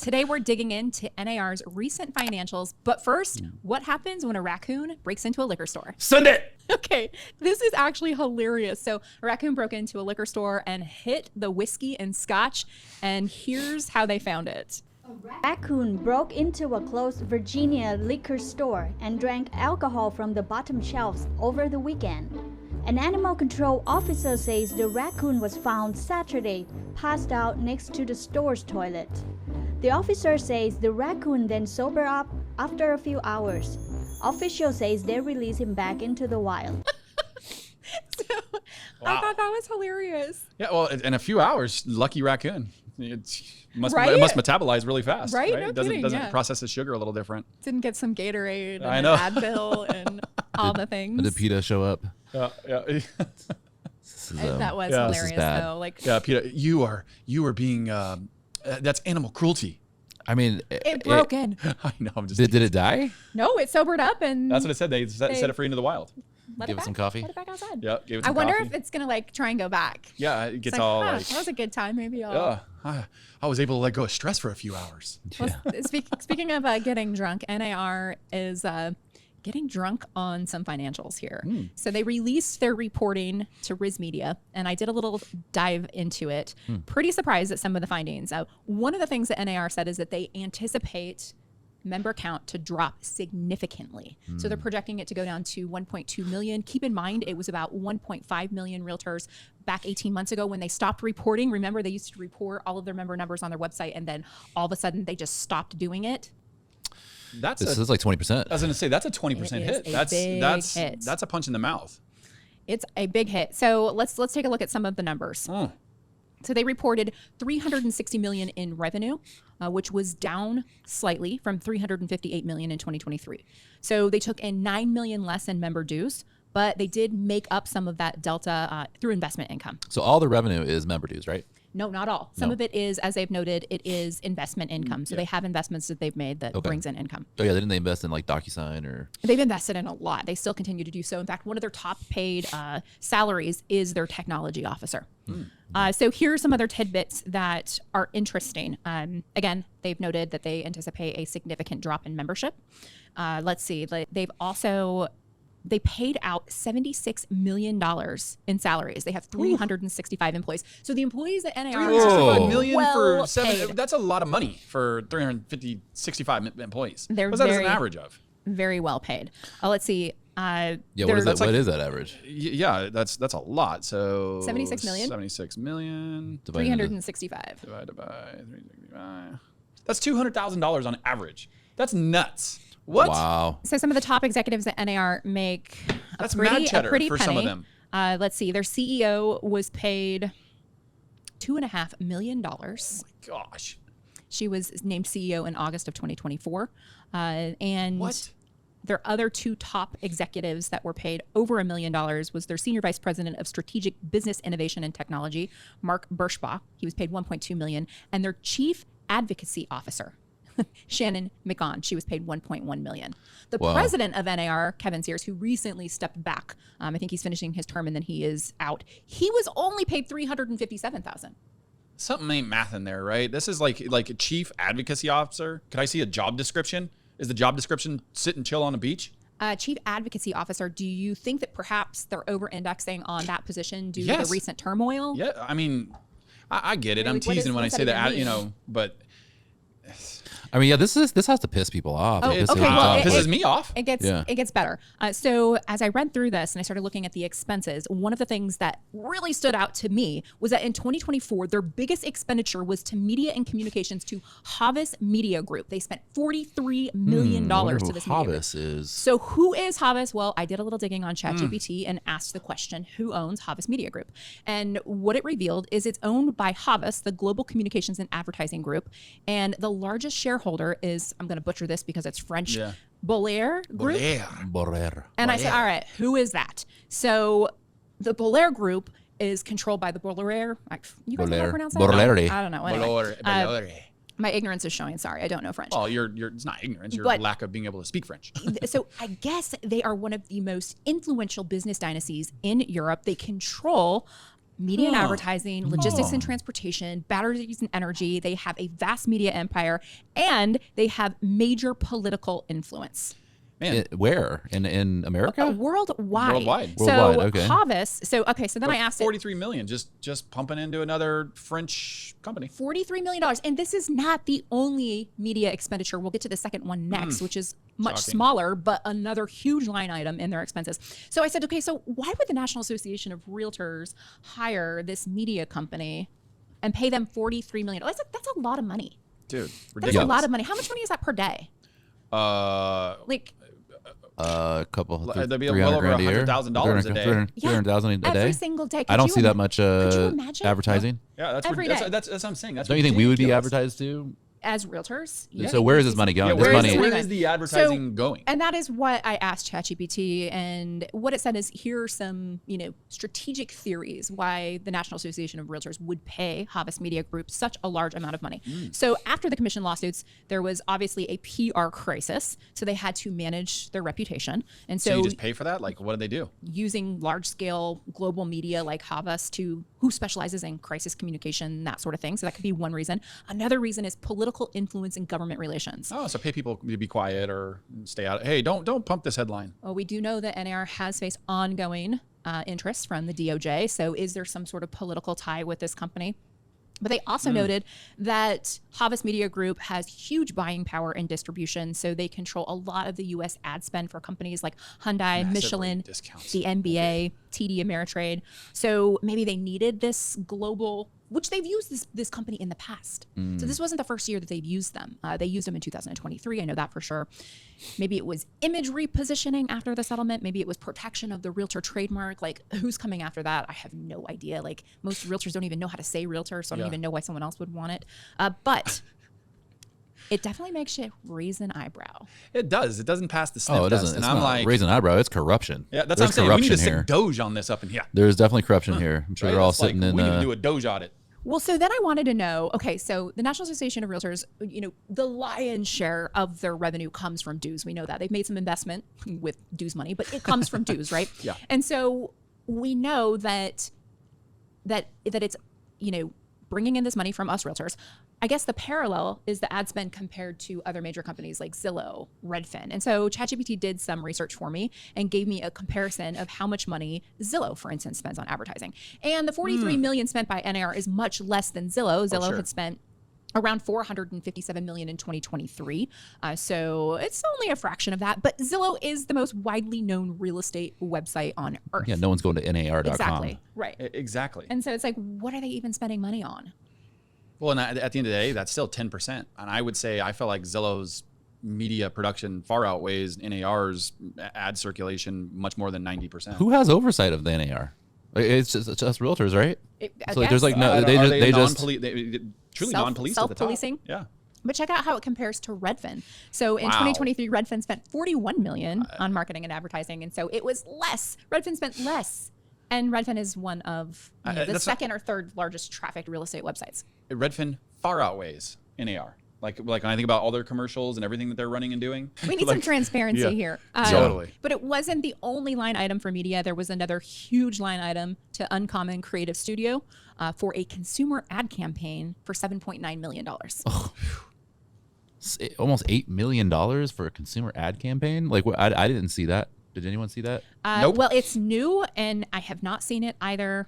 Today, we're digging into NAR's recent financials. But first, what happens when a raccoon breaks into a liquor store? Send it! Okay, this is actually hilarious. So a raccoon broke into a liquor store and hit the whiskey and scotch. And here's how they found it. A raccoon broke into a closed Virginia liquor store and drank alcohol from the bottom shelves over the weekend. An animal control officer says the raccoon was found Saturday, passed out next to the store's toilet. The officer says the raccoon then sobered up after a few hours. Officials says they release him back into the wild. I thought that was hilarious. Yeah, well, in a few hours, lucky raccoon. It must metabolize really fast. Right? It doesn't process the sugar a little different. Didn't get some Gatorade and I know. an Advil and all the things. Did PETA show up? Yeah. That was hilarious though. Like, yeah, PETA, you are being that's animal cruelty. I mean, it broke in. I know. I'm just. Did it die? No, it sobered up and That's what it said. They set it free into the wild. Give it some coffee. Let it back outside. Yeah, gave it some I wonder coffee. if it's gonna like try and go back. Yeah, it gets It's all like, like. that was a good time. Maybe I'll. I was able to let go of stress for a few hours. Well, speaking of getting drunk, NAR is getting drunk on some financials here. So they released their reporting to Riz Media, and I did a little dive into it. Pretty surprised at some of the findings. One of the things that NAR said is that they anticipate member count to drop significantly. So they're projecting it to go down to 1.2 million. Keep in mind, it was about 1.5 million realtors back 18 months ago when they stopped reporting. Remember, they used to report all of their member numbers on their website, and then all of a sudden they just stopped doing it. This is like 20%. I was going to say that's a 20% hit. That's a punch in the mouth. It's a big hit. So let's take a look at some of the numbers. So they reported $360 million in revenue, which was down slightly from $358 million in 2023. So they took in $9 million less in member dues, but they did make up some of that delta through investment income. So all the revenue is member dues, right? No, not all. Some of it is, as they've noted, it is investment income. So they have investments that they've made that brings in income. Oh yeah, didn't they invest in like DocuSign or? They've invested in a lot. They still continue to do so. In fact, one of their top paid salaries is their technology officer. So here are some other tidbits that are interesting. Again, they've noted that they anticipate a significant drop in membership. Let's see. They paid out $76 million in salaries. They have 365 employees. So the employees at NAR $365 million well for seven. paid. That's a lot of money for 65 employees. They're What's that as an average of? Very well paid. Let's see. Yeah, what is that average? Yeah, that's a lot. So 76 million. 76 million. 365. Divided by 365. That's $200,000 on average. That's nuts. What? Wow. So some of the top executives at NAR make That's a mad cheddar pretty for penny. some of them. Let's see. Their CEO was paid $2.5 million. Oh my gosh. She was named CEO in August of 2024. And What? their other two top executives that were paid over $1 million was their Senior Vice President of Strategic Business Innovation and Technology, Mark Birschbach. He was paid $1.2 million. And their Chief Advocacy Officer, Shannon McGon, she was paid $1.1 million. The president of NAR, Kevin Sears, who recently stepped back, I think he's finishing his term and then he is out. He was only paid $357,000. Something ain't math in there, right? This is like a chief advocacy officer. Could I see a job description? Is the job description sit and chill on a beach? Chief Advocacy Officer, do you think that perhaps they're over-indexing on that position due to the recent turmoil? Yeah, I mean, I get it. Really, I'm teasing when I say that, but... I mean, yeah, this has to piss people off. Oh, It pisses okay, people well, off. It pisses me off. It gets better. So as I read through this and I started looking at the expenses, one of the things that really stood out to me was that in 2024, their biggest expenditure was to media and communications to Havas Media Group. They spent $43 million to this media group. Havas is. So who is Havas? Well, I did a little digging on ChatGPT and asked the question, who owns Havas Media Group? And what it revealed is it's owned by Havas, the global communications and advertising group. And the largest shareholder is, I'm going to butcher this because it's French, Bolloré Group. Bolloré. And I said, all right, who is that? So the Bolloré Group is controlled by the Bolloré. You guys know how to pronounce that? Bolloré. I don't know. Anyway, Bolloré. my ignorance is showing. Sorry, I don't know French. Oh, it's not ignorance. Your lack of being able to speak French. So I guess they are one of the most influential business dynasties in Europe. They control media and advertising, logistics and transportation, batteries and energy. They have a vast media empire, and they have major political influence. Man. Where? In America? Worldwide. So Worldwide, okay. Havas. So then I asked it. 43 million just pumping into another French company. $43 million. And this is not the only media expenditure. We'll get to the second one next, which is much smaller, but another huge line item in their expenses. So I said, okay, so why would the National Association of Realtors hire this media company and pay them $43 million? That's a lot of money. Dude, ridiculous. That's a lot of money. How much money is that per day? A couple, that'd be well over $100,000 a day. $300,000 a day. Every single day. I don't see that much advertising. Yeah, that's what I'm saying. That's don't you think we would be advertised to? As realtors. So where is this money going? Where is the advertising going? And that is what I asked ChatGPT, and what it said is, here are some, strategic theories why the National Association of Realtors would pay Havas Media Group such a large amount of money. So after the commission lawsuits, there was obviously a PR crisis, so they had to manage their reputation. And so you just pay for that? Like, what do they do? Using large-scale global media like Havas who specializes in crisis communication, that sort of thing. So that could be one reason. Another reason is political influence in government relations. Oh, so pay people to be quiet or stay out. Hey, don't pump this headline. Well, we do know that NAR has faced ongoing interest from the DOJ. So is there some sort of political tie with this company? But they also noted that Havas Media Group has huge buying power and distribution, so they control a lot of the U.S. ad spend for companies like Hyundai, Michelin, the NBA, TD Ameritrade. So maybe they needed this global, which they've used this company in the past. So this wasn't the first year that they've used them. They used them in 2023. I know that for sure. Maybe it was image repositioning after the settlement. Maybe it was protection of the Realtor trademark. Like, who's coming after that? I have no idea. Like, most realtors don't even know how to say Realtor, so I don't even know why someone else would want it. But it definitely makes you raise an eyebrow. It does. It doesn't pass the sniff test. Doesn't. And it's I'm not like, raise an eyebrow. It's corruption. Yeah, that's There's what I'm saying. We need to corruption stick Doge on this up in here. There's definitely corruption here. I'm sure Right? they're all It's sitting in. We need to do a Doge audit. Well, so then I wanted to know, okay, so the National Association of Realtors, the lion's share of their revenue comes from dues. We know that. They've made some investment with dues money, but it comes from dues, right? Yeah. And so we know that it's, bringing in this money from us realtors. I guess the parallel is the ad spend compared to other major companies like Zillow, Redfin. And so ChatGPT did some research for me and gave me a comparison of how much money Zillow, for instance, spends on advertising. And the $43 million spent by NAR is much less than Zillow. Zillow had spent around $457 million in 2023. So it's only a fraction of that. But Zillow is the most widely known real estate website on earth. Yeah, no one's going to NAR.com. Exactly. Right. Exactly. And so it's like, what are they even spending money on? Well, and at the end of the day, that's still 10%. And I would say I feel like Zillow's media production far outweighs NAR's ad circulation much more than 90%. Who has oversight of the NAR? It's just realtors, right? So there's like no, they just truly non-policed at the top. Self-policing. Yeah. But check out how it compares to Redfin. So in 2023, Redfin spent $41 million on marketing and advertising, and so it was less. Redfin spent less, and Redfin is one of the second or third largest trafficked real estate websites. Redfin far outweighs NAR. Like when I think about all their commercials and everything that they're running and doing. We need some transparency here. Totally. But it wasn't the only line item for media. There was another huge line item to Uncommon Creative Studio for a consumer ad campaign for $7.9 million. Oh. Almost $8 million for a consumer ad campaign? Like, I didn't see that. Did anyone see that? Nope. Well, it's new, and I have not seen it either.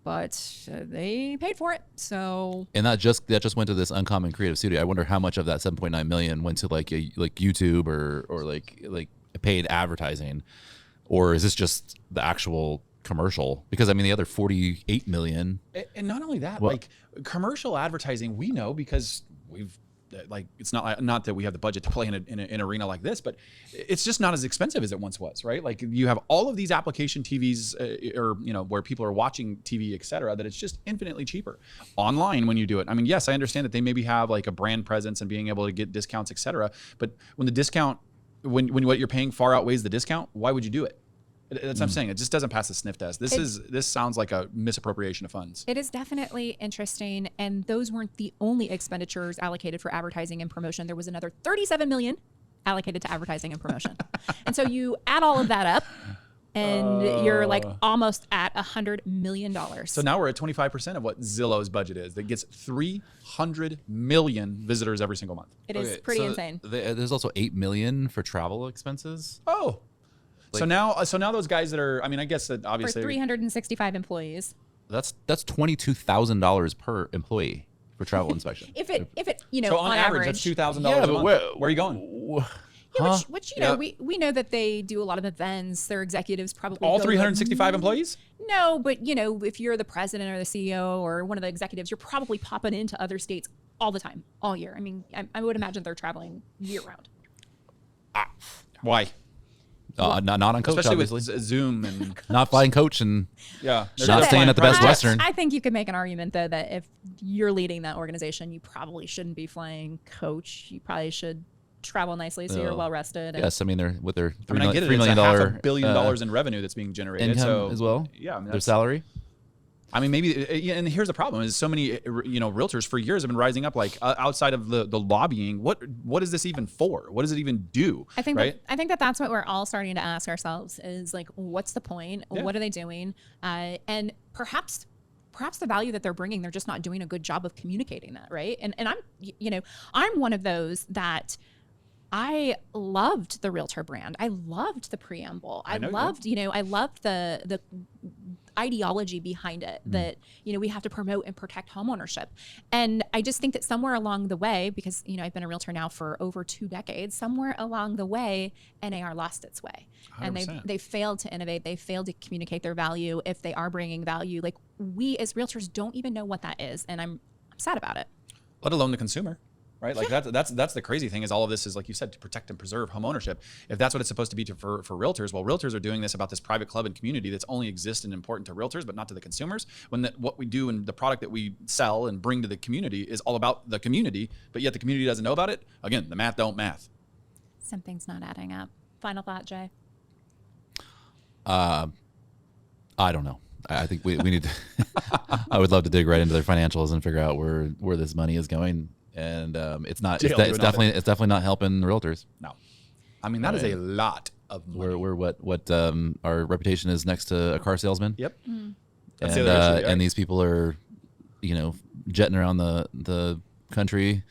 But they paid for it, so. And that just went to this Uncommon Creative Studio. I wonder how much of that 7.9 million went to like YouTube or like paid advertising, or is this just the actual commercial? Because I mean, the other 48 million. And not only that, like commercial advertising, we know because we've. Like it's not that we have the budget to play in an arena like this, but it's just not as expensive as it once was, right? Like you have all of these application TVs or where people are watching TV, et cetera, that it's just infinitely cheaper online when you do it. I mean, yes, I understand that they maybe have like a brand presence and being able to get discounts, et cetera, but when the discount, when what you're paying far outweighs the discount, why would you do it? That's what I'm saying. It just doesn't pass the sniff test. This sounds like a misappropriation of funds. It is definitely interesting, and those weren't the only expenditures allocated for advertising and promotion. There was another $37 million allocated to advertising and promotion. And so you add all of that up, and you're like almost at $100 million. So now we're at 25% of what Zillow's budget is. That gets 300 million visitors every single month. It is pretty insane. There's also 8 million for travel expenses. Oh. So now those guys that are, I mean, I guess that obviously For 365 employees. That's $22,000 per employee for travel inspection. If it so on average that's $2,000 a month. Where are you going? Yeah, which we know that they do a lot of events. Their executives probably All go 365 employees? No, but if you're the president or the CEO or one of the executives, you're probably popping into other states all the time, all year. I mean, I would imagine they're traveling year round. Why? Not on coach, especially obviously. with Zoom and not flying coach and not staying at the Best Western. I think you could make an argument though that if you're leading that organization, you probably shouldn't be flying coach. You probably should travel nicely so you're well rested. Yes, I mean they're with their $3 I get it. $3 million $500 million in revenue that's being generated income as well. Yeah, I mean, their salary. I mean, maybe, and here's the problem: is so many realtors for years have been rising up, like outside of the lobbying. What is this even for? What does it even do? I think that's what we're all starting to ask ourselves: is like, what's the point? Yeah. What are they doing? And perhaps the value that they're bringing, they're just not doing a good job of communicating that, right? And I'm one of those that. I loved the Realtor brand. I loved the preamble. I loved the ideology behind it that, we have to promote and protect homeownership. And I just think that somewhere along the way, because, I've been a Realtor now for over 2 decades, somewhere along the way, NAR lost its way. 100%. And they failed to innovate. They failed to communicate their value. If they are bringing value, like we as Realtors don't even know what that is. And I'm sad about it. Let alone the consumer. Right, like that's the crazy thing is all of this is, like you said, to protect and preserve homeownership. If that's what it's supposed to be for realtors, well, realtors are doing this about this private club and community that's only exists and important to realtors, but not to the consumers. When what we do and the product that we sell and bring to the community is all about the community, but yet the community doesn't know about it. Again, the math don't math. Something's not adding up. Final thought, Jay. I don't know. I think we need to. I would love to dig right into their financials and figure out where this money is going. And it's definitely not helping realtors. No, I mean that is a lot of money. We're what our reputation is next to a car salesman. Yep. Mm. And these people are, jetting around the country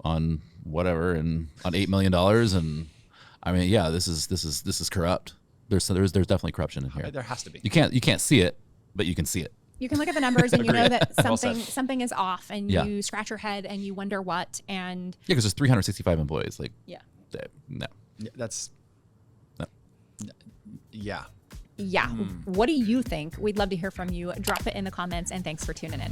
on whatever and on $8 million, and I mean, yeah, this is corrupt. There's definitely corruption in here. There has to be. You can't see it, but you can see it. You can look at the numbers and you know that something is off, and you scratch your head and you wonder what. And because there's 365 employees. Like no, that's no. Yeah. What do you think? We'd love to hear from you. Drop it in the comments, and thanks for tuning in.